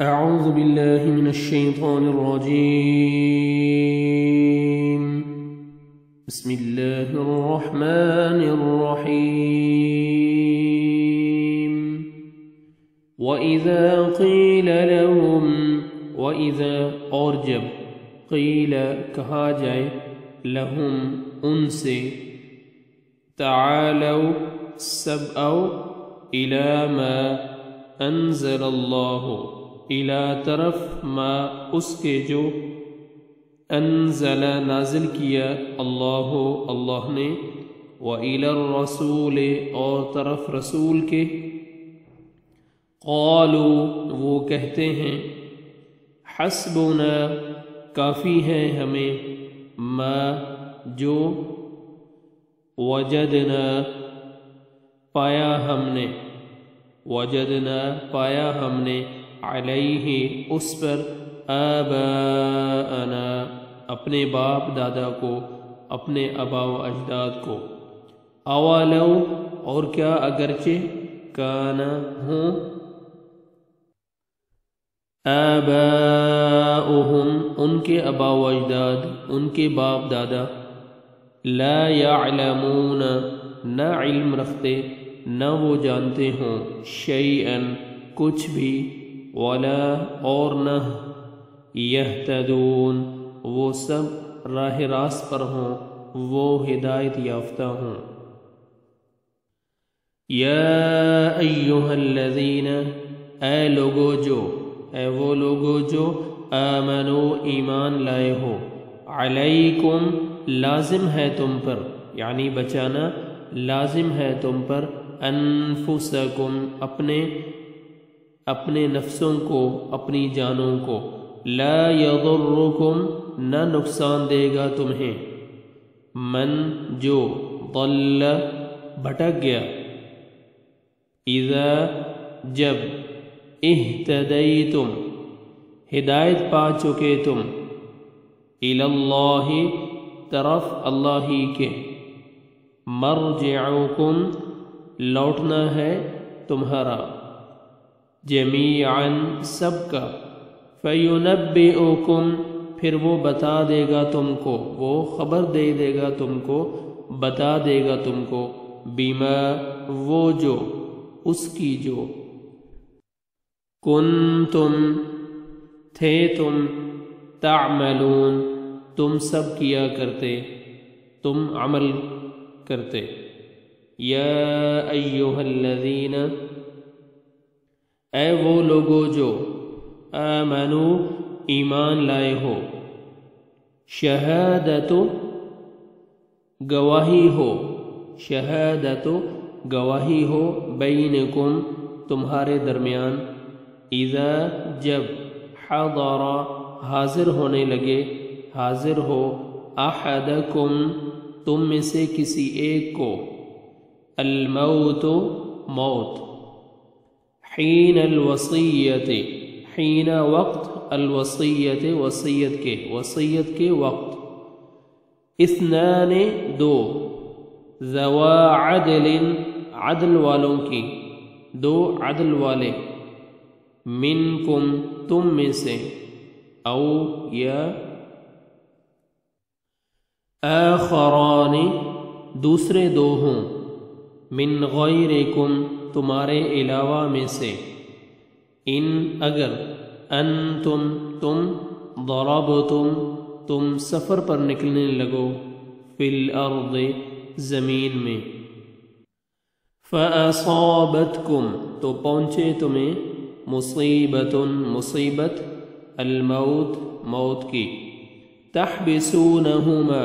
أعوذ بالله من الشيطان الرجيم. بسم الله الرحمن الرحيم. وإذا قيل لهم وإذا اور جب قیل کہا جائے لہم ان سے تعالوا سب آؤ إلى ما انزل اللہ الى طرف ما اس کے جو انزل نازل کیا اللہ نے وإلى الرسول اور طرف رسول کے قالوا وہ کہتے ہیں حسبنا کافی ہے ہمیں ما جو وجدنا پایا ہم نے علیہ اس پر آباءنا اپنے باپ دادا کو اپنے آبا و اجداد کو اولو اور کیا اگرچہ کانا ہوں آباؤہم ان کے آبا و اجداد ان کے باپ دادا لا یعلمون نہ علم رکھتے نہ وہ جانتے ہوں شیئن کچھ بھی ولا اور نہ یہتدون وہ سب راہ راست پر ہوں وہ ہدایت یافتہ ہوں یا ایہا الذین اے وہ لوگو جو آمنو ایمان لائے ہو علیکم لازم ہے تم پر یعنی بچانا لازم ہے تم پر انفسکم اپنے نفسوں کو اپنی جانوں کو لا یضرکم نہ نقصان دے گا تمہیں من جو ضل بھٹک گیا اذا جب اہتدیتم ہدایت پا چکے تم الاللہ طرف اللہ ہی کے مرجعکم لوٹنا ہے تمہارا جمیعاً سب کا فینبئکم پھر وہ بتا دے گا تم کو وہ خبر دے دے گا تم کو بتا دے گا تم کو بما وہ جو اس کی جو کنتم تھے تم تعملون تم سب کیا کرتے تم عمل کرتے یا ایہا الذین اے وہ لوگو جو آمنو ایمان لائے ہو شہادت گواہی ہو بینکم تمہارے درمیان اذا جب حضر حاضر ہونے لگے حاضر ہو احدکم تم میں سے کسی ایک کو الموت موت حین الوصیت حین وقت الوصیت وصیت کے وقت اثنان دو ذوا عدل عدل والوں کی دو عدل والے منکم تم میں سے او یا آخران دوسرے دو ہوں من غیرکم تمہارے علاوہ میں سے ان اگر انتم تم ضربتم تم سفر پر نکلنے لگو فی الارض زمین میں فاصابتکم تو پہنچے تمہیں مصیبت الموت موت کی تحبسونہما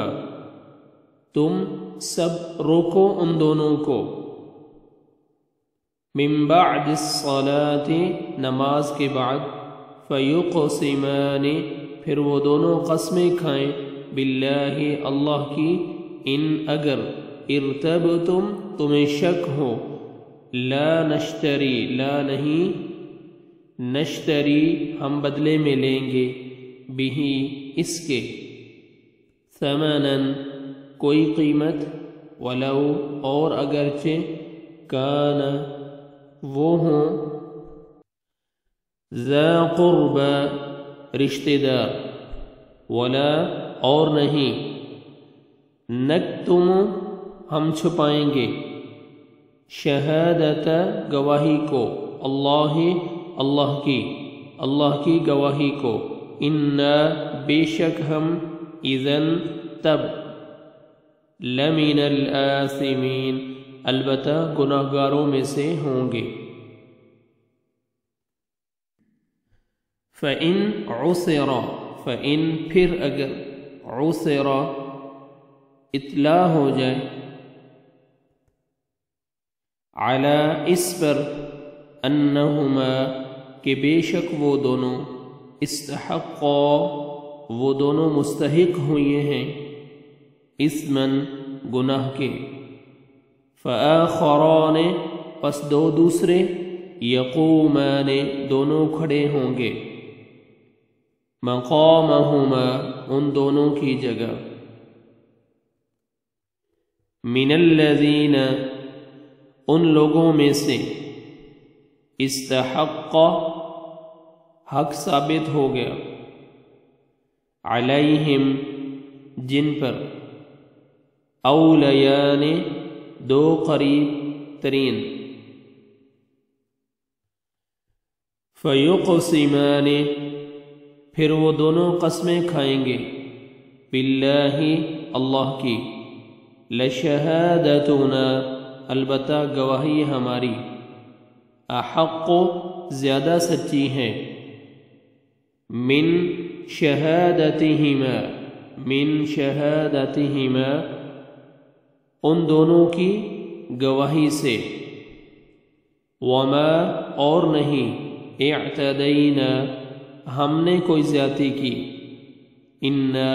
تم سب روکو ان دونوں کو من بعد الصلاة نماز کے بعد فیقسمان پھر وہ دونوں قسمیں کھائیں باللہ اللہ کی ان اگر ارتبتم تمہیں شک ہو لا نہیں نشتری ہم بدلے میں لیں گے بہی اس کے ثمناً کوئی قیمت ولو اور اگرچہ کان وہ ہوں ذا قربا رشتے دار، ولا اور نہیں، نکتم ہم چھپائیں گے، شہادت گواہی کو، اللہ کی گواہی کو، انا بے شک ہم، اذن تب، لمن الآثمین البتہ گناہگاروں میں سے ہوں گے۔ فَإِنْ عُثِرَ فَإِنْ پھر اگر، عُثِرَ اطلاع ہو جائے، علی اس پر، انہما کہ بے شک وہ دونوں، استحقا وہ دونوں مستحق ہوئے ہیں، اثمن گناہ کے، فآخران پس دو دوسرے، یقومان دونوں کھڑے ہوں گے، مقامہما ان دونوں کی جگہ، من الذین ان لوگوں میں سے، استحق حق ثابت ہو گیا، علیہم جن پر، اولیان دو قریب ترین، فیقسمان پھر وہ دونوں قسمیں کھائیں گے، باللہ اللہ کی، لشہادتنا البتہ گواہی ہماری، احق زیادہ سچی ہے، من شہادتہما ان دونوں کی گواہی سے، وما اور نہیں، اعتدینا ہم نے کوئی زیادتی کی، انا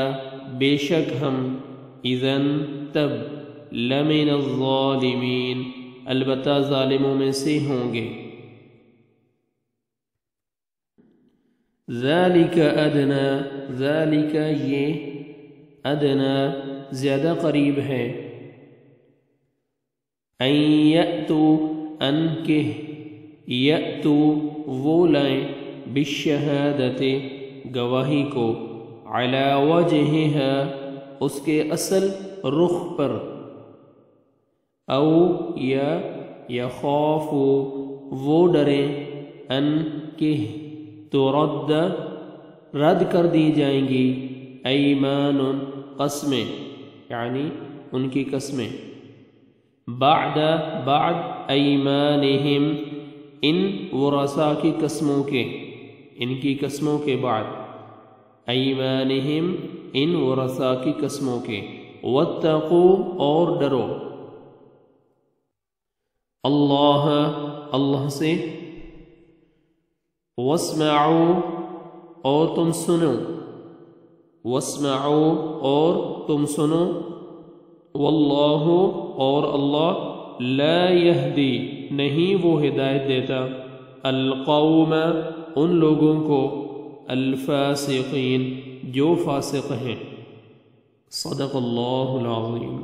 بے شک ہم، اذن تب، لمن الظالمین البتہ ظالموں میں سے ہوں گے۔ ذالک ادنا ذالک یہ، ادنا زیادہ قریب ہے، ان یأتو ان کہ، یأتو وہ لائیں، بالشہادت گواہی کو، علی وجہہا اس کے اصل رخ پر، او یا یخافو وہ ڈریں، ان کہ ترد رد کر دی جائیں گی، ایمان قسمیں، یعنی ان کی قسمیں، بعد ایمانہم ان ورثاء کی قسموں کے، ان کی قسموں کے بعد، ایمانہم ان ورثاء کی قسموں کے، واتقوا اور ڈرو، اللہ سے، واسمعوا اور تم سنو، واسمعوا اور تم سنو، واللہ اور اللہ، لا یہدی نہیں وہ ہدایت دیتا، القوم ان لوگوں کو، الفاسقین جو فاسق ہیں۔ صدق اللہ العظیم۔